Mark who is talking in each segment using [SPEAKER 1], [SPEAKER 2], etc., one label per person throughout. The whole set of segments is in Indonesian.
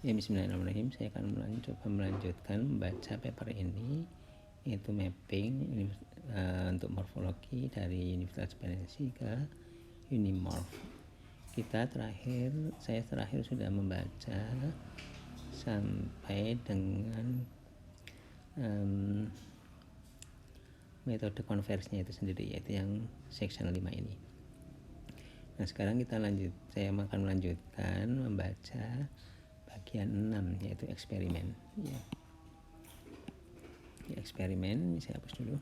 [SPEAKER 1] Ya, bismillahirrahmanirrahim. Saya akan coba melanjutkan membaca paper ini, yaitu mapping untuk morfologi dari Universitas Penelesi ke Unimorph. Saya terakhir sudah membaca sampai dengan metode konversinya itu sendiri, yaitu yang section 5 ini. Nah, sekarang saya akan melanjutkan membaca bagian 6, yaitu eksperimen. Ya, eksperimen saya hapus dulu.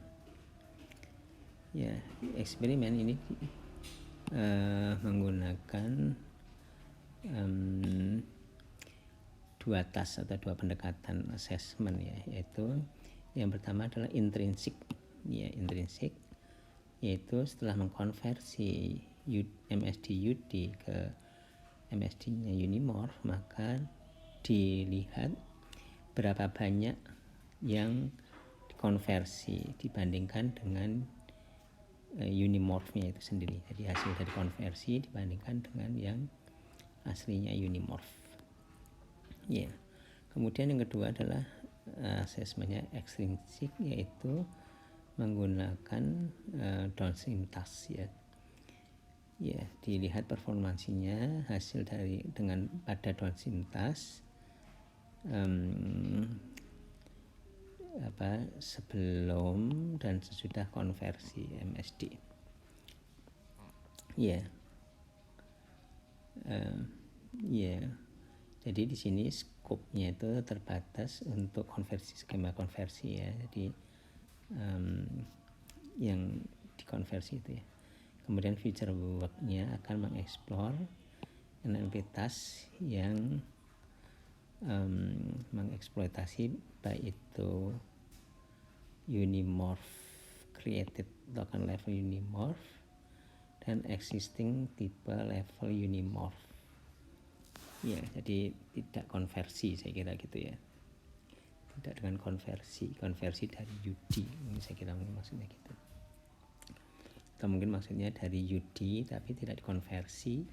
[SPEAKER 1] Ya, eksperimen ini menggunakan dua task atau dua pendekatan assessment, ya, yaitu yang pertama adalah intrinsik, yaitu setelah mengkonversi MSD UD ke MSD-nya Unimorph, maka dilihat berapa banyak yang dikonversi dibandingkan dengan Unimorph-nya itu sendiri. Jadi hasil dari konversi dibandingkan dengan yang aslinya Unimorph. Ya. Kemudian yang kedua adalah asesmennya ekstrinsik, yaitu menggunakan downstream task, ya. Ya, dilihat performansinya hasil dari dengan pada downstream task sebelum dan sesudah konversi MSD. Ya. Jadi di sini skopnya itu terbatas untuk skema konversi, ya. Jadi yang dikonversi itu, ya. Kemudian future work-nya akan mengeksplor NLP task yang mengeksploitasi baik itu Unimorph created token level Unimorph dan existing tipe level Unimorph. Ya, jadi tidak konversi, saya kira gitu, ya. Tidak dengan konversi dari UD, ini saya kira maksudnya gitu. Atau mungkin maksudnya dari UD tapi tidak dikonversi,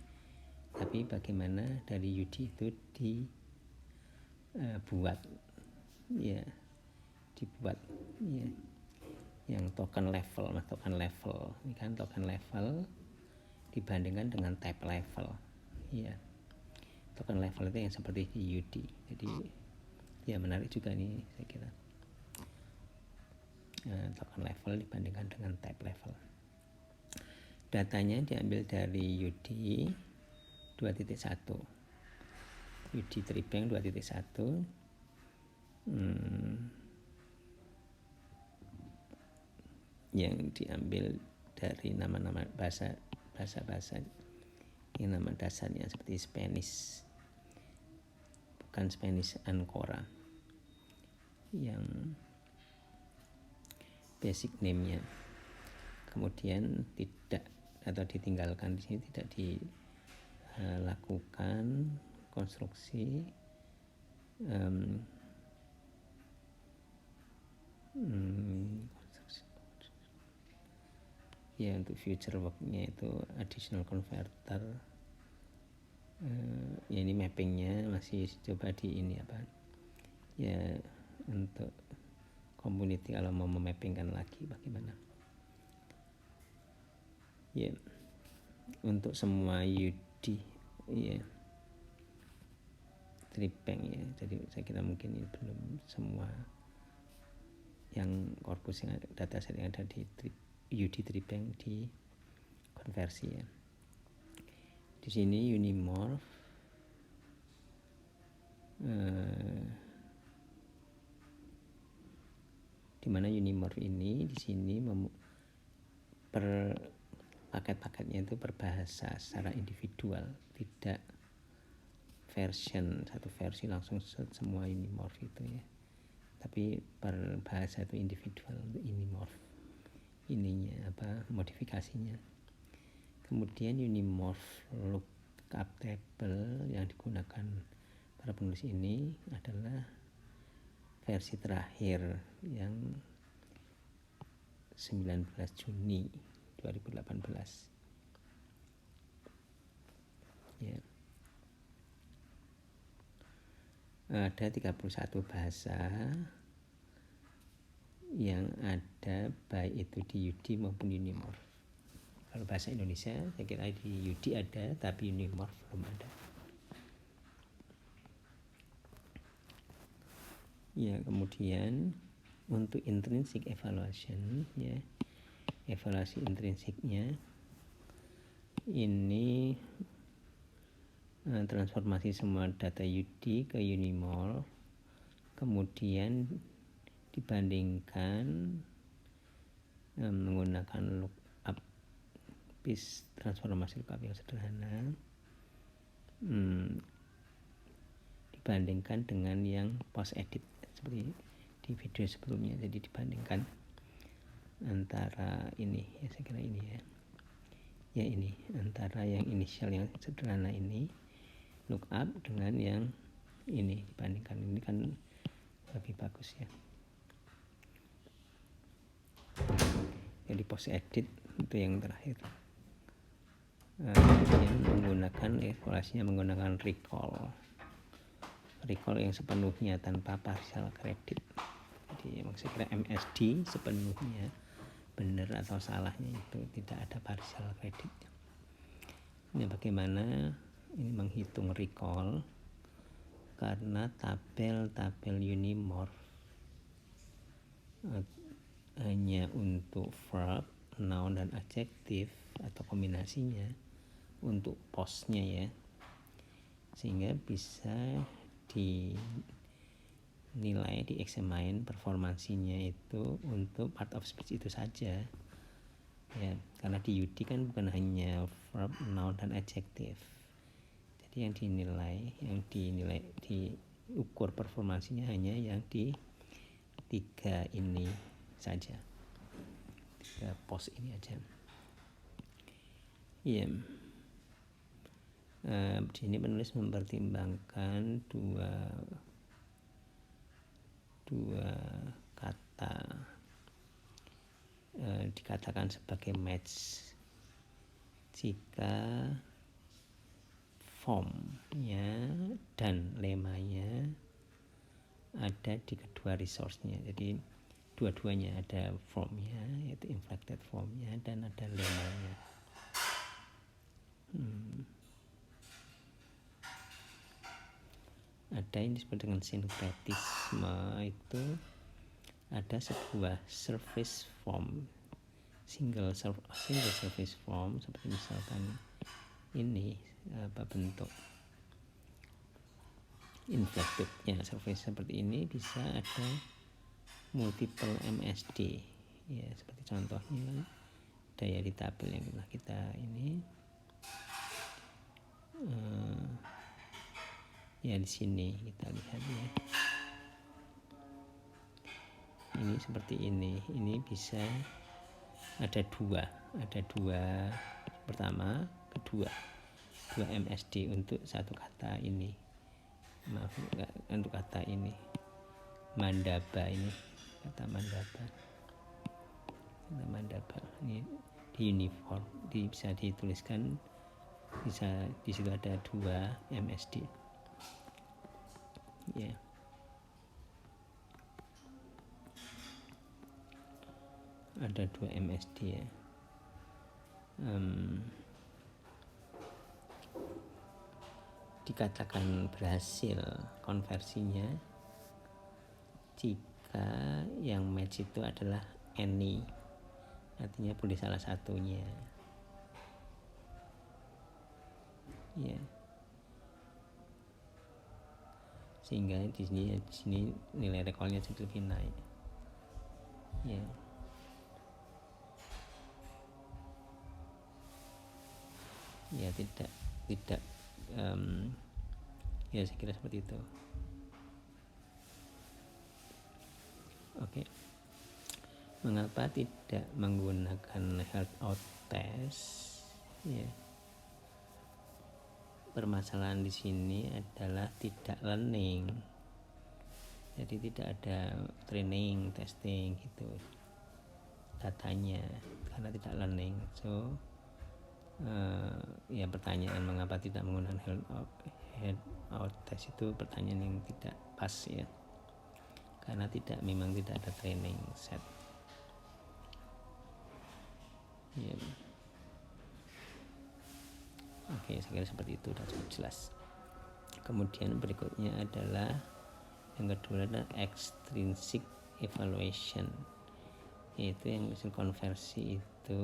[SPEAKER 1] tapi bagaimana dari UD itu dibuat, ya, yang token level. Ini kan token level dibandingkan dengan type level, ya. Token level itu yang seperti di UD. Jadi ya menarik juga nih, saya kira, token level dibandingkan dengan type level. Datanya diambil dari UD 2.1, UD Tripeng 2.1, yang diambil dari nama-nama bahasa yang nama dasarnya seperti Spanish, bukan Spanish Ancora, yang basic name-nya. Kemudian tidak atau ditinggalkan di sini, tidak dilakukan konstruksi ya, untuk future work-nya itu additional converter. Ya, ini mappingnya masih coba di ini ya, untuk community kalau mau memappingkan lagi bagaimana. Ya, untuk semua UD, ya, Tripeng, ya. Jadi saya kira mungkin ini belum semua yang korpus yang dataset yang ada di UD Tripeng di konversi, ya. Di sini Unimorph di mana Unimorph ini di sini per paket-paketnya itu berbahasa secara individual, tidak satu versi langsung semua Unimorph itu, ya. Tapi berbahasa itu individual untuk Unimorph ininya modifikasinya. Kemudian Unimorph lookup table yang digunakan para penulis ini adalah versi terakhir yang 19 Juni 2018, ya. ada 31 bahasa yang ada baik itu di UD maupun Unimorph. Kalau bahasa Indonesia saya kira di UD ada, tapi Unimorph belum ada. Ya, kemudian untuk intrinsic evaluation, ya, evaluasi intrinsiknya ini transformasi semua data UD ke Unimorph, kemudian dibandingkan menggunakan lookup, bis transformasi lookup yang sederhana, dibandingkan dengan yang post edit seperti di video sebelumnya. Jadi dibandingkan antara ini, ya saya kira ini ya ini antara yang inisial yang sederhana ini lookup dengan yang ini, dibandingkan ini kan lebih bagus ya. Jadi post edit itu yang terakhir. Kemudian menggunakan evaluasinya menggunakan recall yang sepenuhnya tanpa partial credit. Jadi saya kira MSD sepenuhnya benar atau salahnya itu tidak ada partial credit. Ini bagaimana ini menghitung recall, karena tabel Unimorph hanya untuk verb, noun dan adjektif atau kombinasinya untuk postnya ya, sehingga bisa dinilai, dieksamin performansinya itu untuk part of speech itu saja ya, karena di UD kan bukan hanya verb, noun dan adjektif. Jadi yang diukur performansinya hanya yang di 3 ini saja, 3 post ini aja. Iya. Di sini penulis mempertimbangkan dua kata dikatakan sebagai match jika formnya dan lemanya ada di kedua resource-nya. Jadi dua-duanya ada formnya, yaitu inflected formnya, dan ada lemanya. Ada ini disebut dengan sinkretisme, itu ada sebuah surface form, single surface form, seperti misalkan ini bentuk inflectednya surface seperti ini, bisa ada multiple MSD ya, seperti contohnya daya di tabel yang telah kita ini ya, di sini kita lihat ya, ini seperti ini bisa ada dua pertama, kedua, 2 MSD untuk satu kata ini, maaf untuk kata ini mandaba, ini kata mandaba ini di uniform, bisa dituliskan, bisa di situ ada 2 MSD ya. Ada 2 MSD ya. Dikatakan berhasil konversinya jika yang match itu adalah any, artinya boleh salah satunya ya, sehingga di sini nilai recallnya jadi lebih naik ya. Ya tidak ya saya kira seperti itu. Oke. Mengapa tidak menggunakan held out test ya? Permasalahan di sini adalah tidak learning, jadi tidak ada training, testing gitu datanya, karena tidak learning. Ya pertanyaan mengapa tidak menggunakan head out test itu pertanyaan yang tidak pas ya, karena memang tidak ada training set ya. Oke, saya kira seperti itu sudah cukup jelas. Kemudian berikutnya adalah yang kedua adalah extrinsic evaluation, yaitu yang hasil konversi itu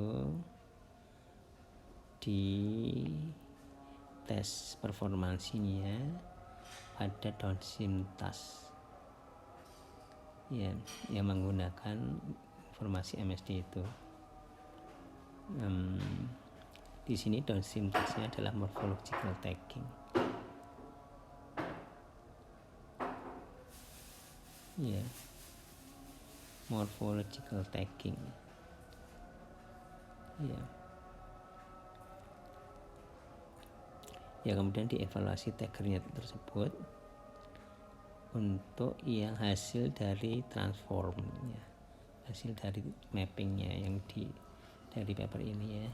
[SPEAKER 1] di tes performansinya pada downstream task ya, yang menggunakan informasi MSD itu. Di sini downstream tasknya adalah morphological tagging ya, morphological tagging ya. Ya, kemudian dievaluasi taggernya tersebut untuk yang hasil dari transformnya, hasil dari mappingnya yang dari paper ini ya.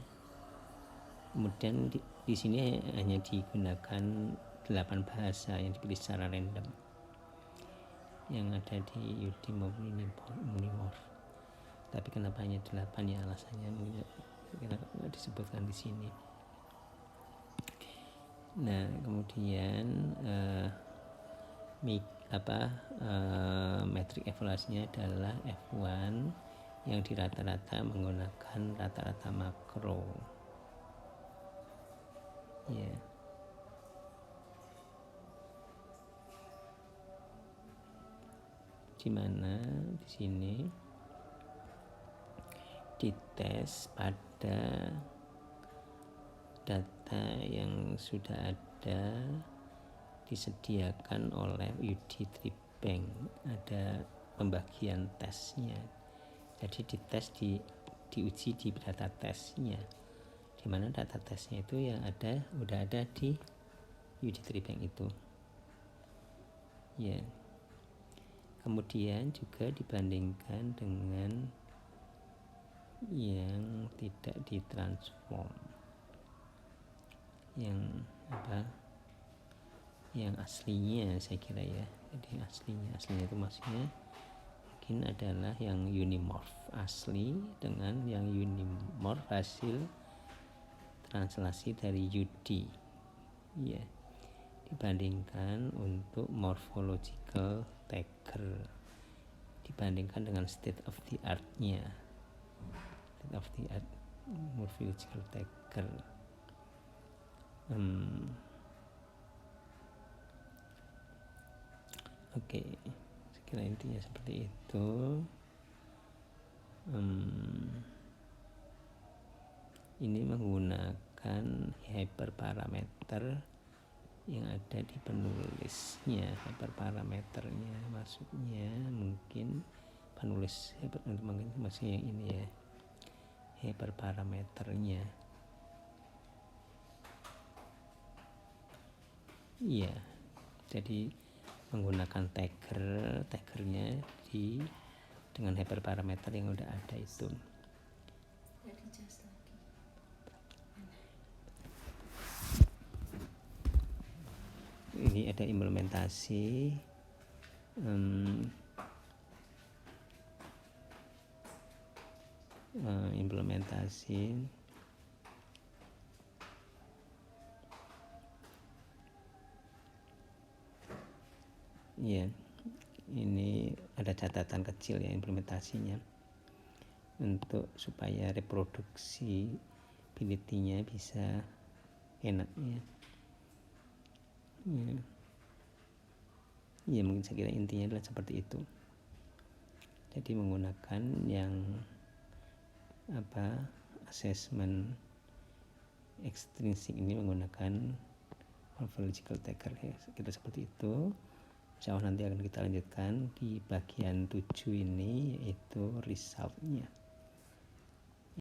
[SPEAKER 1] Kemudian di sini hanya digunakan 8 bahasa yang dipilih secara random yang ada di UD maupun Unimorph. Tapi kenapa hanya 8 ya, alasannya mungkin nggak disebutkan di sini. Nah, kemudian metrik evaluasinya adalah F1 yang di rata-rata menggunakan rata-rata makro ya. Di mana di sini dites pada data yang sudah ada disediakan oleh UD Tribank, ada pembagian tesnya. Jadi dites diuji di data tesnya, di mana data tesnya itu yang udah ada di UD Tribank itu ya. Kemudian juga dibandingkan dengan yang tidak ditransform, yang yang aslinya saya kira ya. Jadi aslinya itu maksudnya mungkin adalah yang Unimorph asli dengan yang Unimorph hasil translasi dari UD ya, dibandingkan untuk morphological tagger, dibandingkan dengan state of the art-nya, state of the art morphological tagger. Oke, saya kira intinya seperti itu. Ini menggunakan hyperparameter yang ada di penulisnya. Hyperparameternya maksudnya mungkin penulis mungkin maksudnya yang ini ya, hyperparameternya iya. Jadi menggunakan taggernya dengan hyperparameter yang udah ada itu. Ini ada implementasi ya. Ini ada catatan kecil ya implementasinya untuk supaya reproduksibility-nya bisa enak ya. Ya, mungkin saya kira intinya adalah seperti itu. Jadi menggunakan yang assessment extrinsic ini menggunakan morphological tagger ya, kita seperti itu. Insya Allah nanti akan kita lanjutkan di bagian 7 ini, yaitu resultnya.